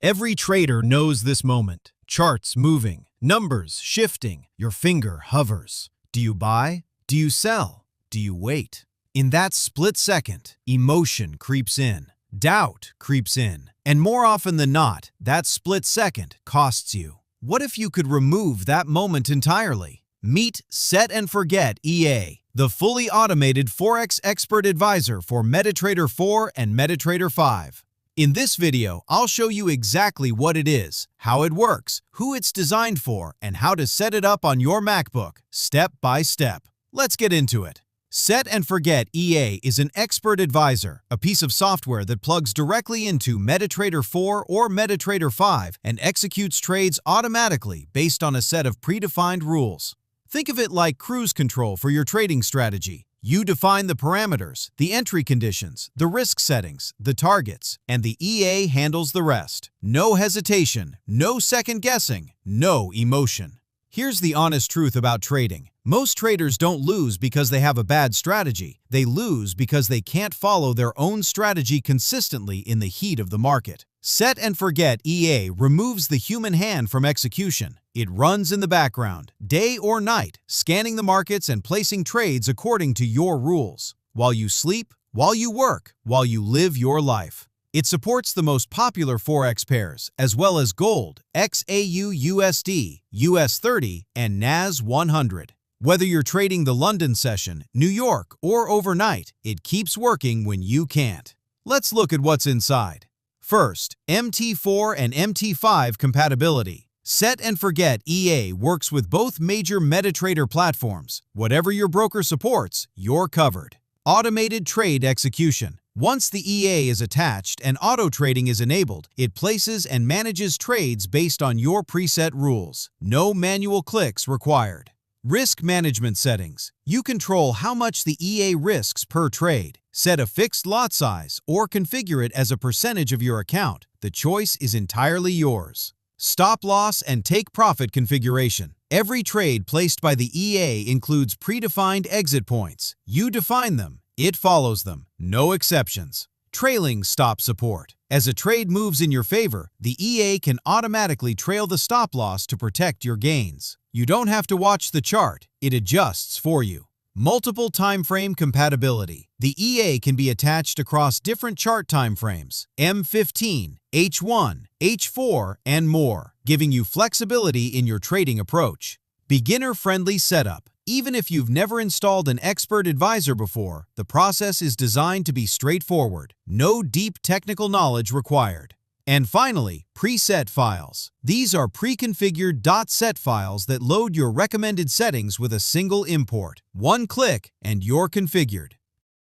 Every trader knows this moment. Charts moving, numbers shifting, your finger hovers. Do you buy? Do you sell? Do you wait? In that split second, emotion creeps in, doubt creeps in, and more often than not, that split second costs you. What if you could remove that moment entirely? Meet Set and Forget EA, the fully automated Forex Expert Advisor for MetaTrader 4 and MetaTrader 5. In this video, I'll show you exactly what it is, how it works, who it's designed for, and how to set it up on your MacBook, step by step. Let's get into it. Set and Forget EA is an expert advisor, a piece of software that plugs directly into MetaTrader 4 or MetaTrader 5 and executes trades automatically based on a set of predefined rules. Think of it like cruise control for your trading strategy. You define the parameters, the entry conditions, the risk settings, the targets, and the EA handles the rest. No hesitation, no second guessing, no emotion. Here's the honest truth about trading. Most traders don't lose because they have a bad strategy. They lose because they can't follow their own strategy consistently in the heat of the market. Set and Forget EA removes the human hand from execution. It runs in the background, day or night, scanning the markets and placing trades according to your rules. While you sleep, while you work, while you live your life. It supports the most popular Forex pairs, as well as gold, XAUUSD, US30, and NAS 100. Whether you're trading the London session, New York, or overnight, it keeps working when you can't. Let's look at what's inside. First, MT4 and MT5 compatibility. Set and Forget EA works with both major MetaTrader platforms. Whatever your broker supports, you're covered. Automated trade execution. Once the EA is attached and auto trading is enabled, it places and manages trades based on your preset rules. No manual clicks required. Risk management settings. You control how much the EA risks per trade. Set a fixed lot size or configure it as a percentage of your account. The choice is entirely yours. Stop loss and take profit configuration. Every trade placed by the EA includes predefined exit points. You define them. It follows them. No exceptions. Trailing stop support. As a trade moves in your favor, the EA can automatically trail the stop loss to protect your gains. You don't have to watch the chart. It adjusts for you. Multiple timeframe compatibility. The EA can be attached across different chart timeframes, M15, H1, H4, and more, giving you flexibility in your trading approach. Beginner-friendly setup. Even if you've never installed an expert advisor before, the process is designed to be straightforward. No deep technical knowledge required. And finally, preset files. These are pre-configured .set files that load your recommended settings with a single import. One click and you're configured.